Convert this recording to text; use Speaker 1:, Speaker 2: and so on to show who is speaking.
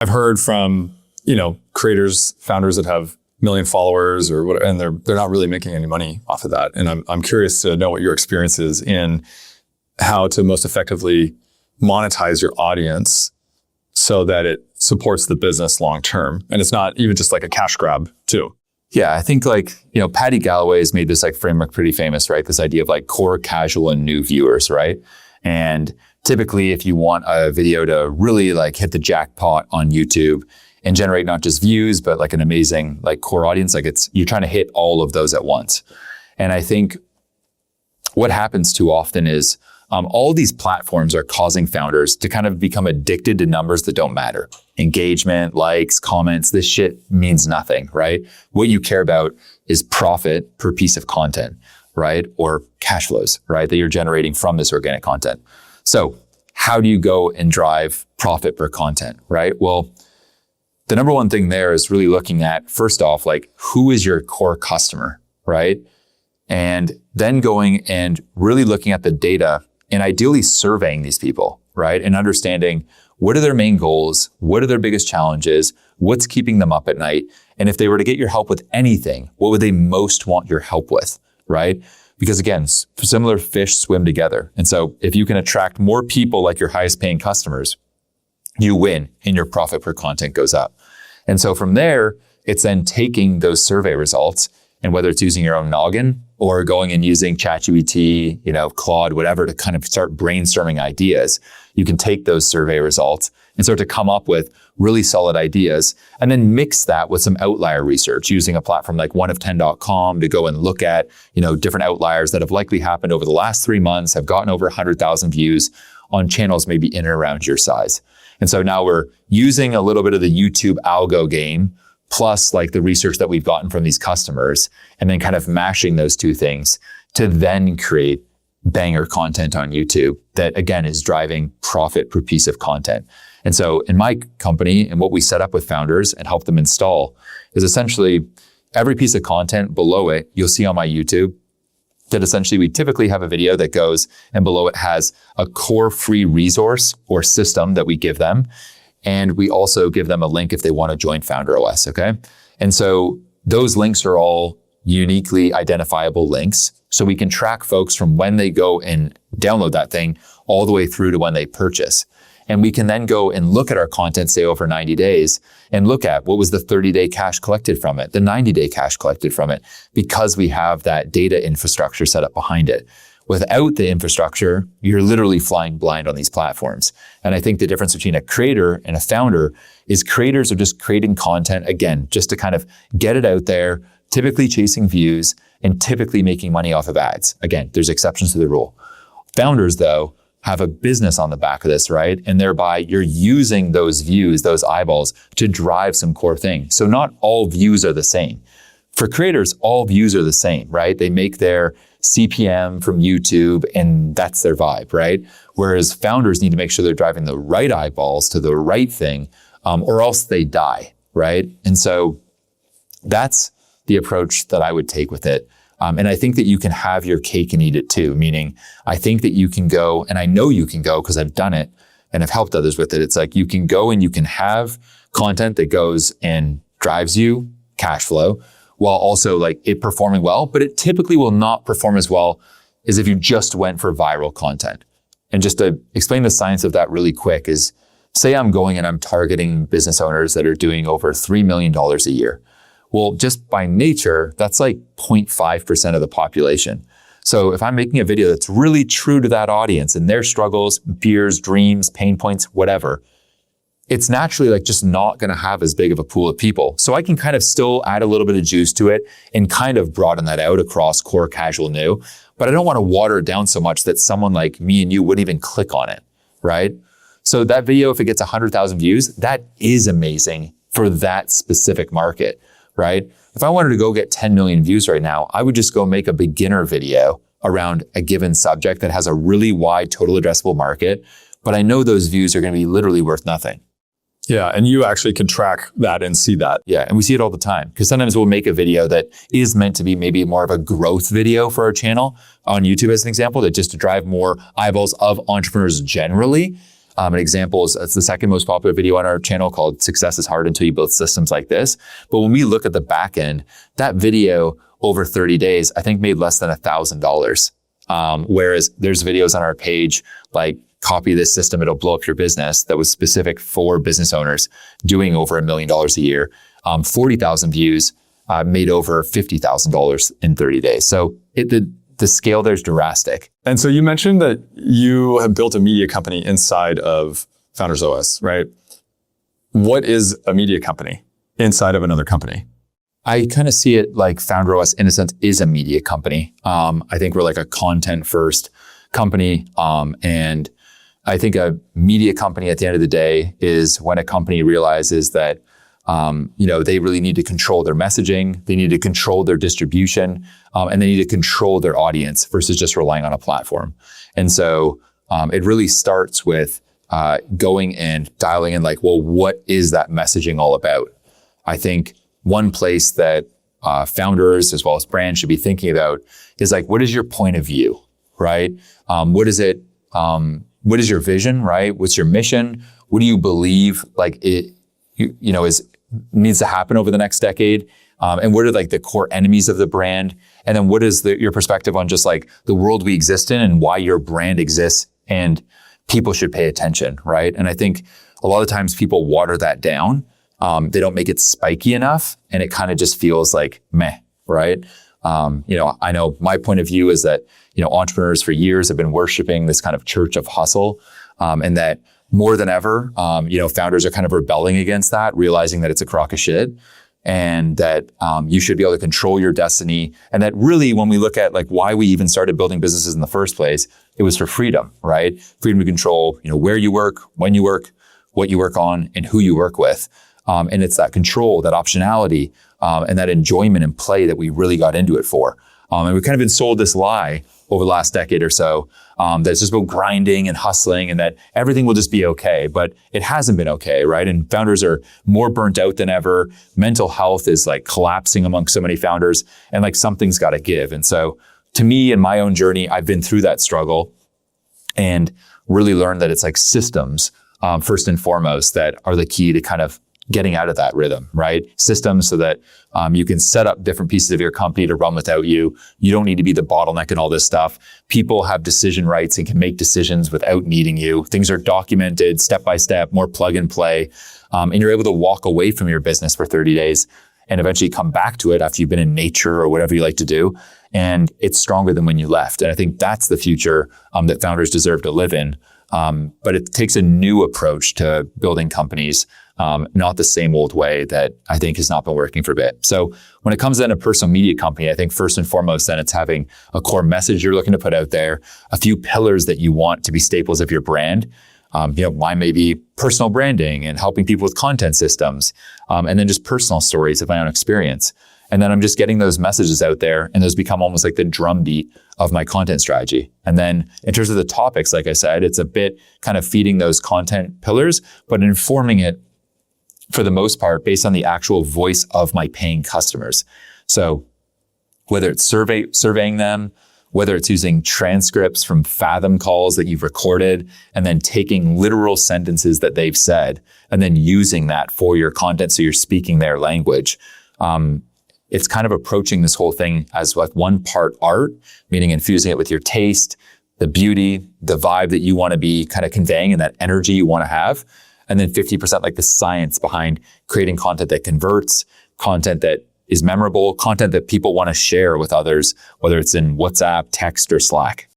Speaker 1: I've heard from, creators, founders that have million followers or whatever, and they're not really making any money off of that. And I'm curious to know what your experience is in how to most effectively monetize your audience so that it supports the business long term. And it's not even just like a cash grab too.
Speaker 2: Yeah, I think Paddy Galloway has made this framework pretty famous, right? This idea of core, casual, and new viewers, right? And typically if you want a video to really hit the jackpot on YouTube and generate not just views, but an amazing core audience, you're trying to hit all of those at once. And I think what happens too often is all these platforms are causing founders to kind of become addicted to numbers that don't matter. Engagement, likes, comments, this shit means nothing, right? What you care about is profit per piece of content, right? Or cash flows, right? That you're generating from this organic content. So how do you go and drive profit per content, right? Well, the number one thing there is really looking at, first off, who is your core customer, right? And then going and really looking at the data and ideally surveying these people, right? And understanding what are their main goals, what are their biggest challenges, what's keeping them up at night, and if they were to get your help with anything, what would they most want your help with, right? Because again, similar fish swim together. And so if you can attract more people like your highest paying customers, you win and your profit per content goes up. And so from there, it's then taking those survey results, and whether it's using your own noggin or going and using ChatGPT, Claude, whatever, to kind of start brainstorming ideas, you can take those survey results and start to come up with really solid ideas, and then mix that with some outlier research using a platform like oneof10.com to go and look at, different outliers that have likely happened over the last 3 months, have gotten over 100,000 views on channels maybe in and around your size. And so now we're using a little bit of the YouTube algo game, plus the research that we've gotten from these customers, and then kind of mashing those two things to then create banger content on YouTube that again is driving profit per piece of content. And so in my company, and what we set up with founders and help them install is essentially every piece of content below it, you'll see on my YouTube that essentially we typically have a video that goes, and below it has a core free resource or system that we give them. And we also give them a link if they want to join Founder OS, okay? And so those links are all uniquely identifiable links. So we can track folks from when they go and download that thing all the way through to when they purchase. And we can then go and look at our content, say over 90 days, and look at what was the 30-day cash collected from it, the 90-day cash collected from it, because we have that data infrastructure set up behind it. Without the infrastructure, you're literally flying blind on these platforms. And I think the difference between a creator and a founder is creators are just creating content, again, just to kind of get it out there, typically chasing views and typically making money off of ads. Again, there's exceptions to the rule. Founders, though, have a business on the back of this, right? And thereby you're using those views, those eyeballs to drive some core thing. So not all views are the same. For creators, all views are the same, right? They make their CPM from YouTube and that's their vibe, right? Whereas founders need to make sure they're driving the right eyeballs to the right thing, or else they die, right? And so that's the approach that I would take with it. And I think that you can have your cake and eat it too, meaning I think that you can go, and I know you can go because I've done it and I've helped others with it. It's you can go and you can have content that goes and drives you cash flow while also it performing well, but it typically will not perform as well as if you just went for viral content. And just to explain the science of that really quick is, say I'm going and I'm targeting business owners that are doing over $3 million a year. Well, just by nature, that's 0.5% of the population. So if I'm making a video that's really true to that audience and their struggles, fears, dreams, pain points, whatever, it's naturally just not going to have as big of a pool of people. So I can kind of still add a little bit of juice to it and kind of broaden that out across core, casual, new. But I don't want to water it down so much that someone like me and you wouldn't even click on it, right? So that video, if it gets 100,000 views, that is amazing for that specific market. Right? If I wanted to go get 10 million views right now, I would just go make a beginner video around a given subject that has a really wide total addressable market, but I know those views are going to be literally worth nothing.
Speaker 1: Yeah, and you actually can track that and see that.
Speaker 2: Yeah, and we see it all the time because sometimes we'll make a video that is meant to be maybe more of a growth video for our channel on YouTube as an example, that just to drive more eyeballs of entrepreneurs generally. An example is it's the second most popular video on our channel called Success is Hard Until You Build Systems Like This. But when we look at the back end, that video over 30 days, I think made less than $1,000. Whereas there's videos on our page like copy this system, it'll blow up your business that was specific for business owners doing over $1 million a year. 40,000 views made over $50,000 in 30 days. So the scale there's drastic.
Speaker 1: And so you mentioned that you have built a media company inside of Founders OS, right? What is a media company inside of another company?
Speaker 2: I kind of see it like Founder OS, in a sense, is a media company. I think we're like a content first company. And I think a media company at the end of the day is when a company realizes that they really need to control their messaging, they need to control their distribution, and they need to control their audience versus just relying on a platform. And so it really starts with going and dialing in like, well, what is that messaging all about? I think one place that founders as well as brands should be thinking about is like, what is your point of view, right? What is it? What is your vision, right? What's your mission? What do you believe like it, needs to happen over the next decade? And what are like the core enemies of the brand? And then what is your perspective on just like the world we exist in and why your brand exists and people should pay attention, right? And I think a lot of times people water that down. They don't make it spiky enough and it kind of just feels like meh, right? I know my point of view is that, entrepreneurs for years have been worshiping this kind of church of hustle, and that more than ever, founders are kind of rebelling against that, realizing that it's a crock of shit and that you should be able to control your destiny. And that really, when we look at like why we even started building businesses in the first place, it was for freedom, right? Freedom to control, where you work, when you work, what you work on, and who you work with. And it's that control, that optionality, and that enjoyment and play that we really got into it for. And we've kind of been sold this lie over the last decade or so, that's just about grinding and hustling and that everything will just be okay, but it hasn't been okay, right? And founders are more burnt out than ever. Mental health is like collapsing among so many founders and like something's got to give. And so to me, in my own journey, I've been through that struggle and really learned that it's like systems, first and foremost, that are the key to kind of getting out of that rhythm, right? Systems so that you can set up different pieces of your company to run without you. You don't need to be the bottleneck and all this stuff. People have decision rights and can make decisions without needing you. Things are documented step by step, more plug and play. And you're able to walk away from your business for 30 days and eventually come back to it after you've been in nature or whatever you like to do. And it's stronger than when you left. And I think that's the future that founders deserve to live in. But it takes a new approach to building companies, not the same old way that I think has not been working for a bit. So when it comes then to a personal media company, I think first and foremost, then it's having a core message you're looking to put out there, a few pillars that you want to be staples of your brand. Mine may be personal branding and helping people with content systems, and then just personal stories of my own experience. And then I'm just getting those messages out there and those become almost like the drumbeat of my content strategy. And then in terms of the topics, like I said, it's a bit kind of feeding those content pillars, but informing it for the most part based on the actual voice of my paying customers. So whether it's surveying them, whether it's using transcripts from Fathom calls that you've recorded and then taking literal sentences that they've said and then using that for your content so you're speaking their language. It's kind of approaching this whole thing as like one part art, meaning infusing it with your taste, the beauty, the vibe that you want to be kind of conveying and that energy you want to have. And then 50% like the science behind creating content that converts, content that is memorable, content that people want to share with others, whether it's in WhatsApp, text, or Slack.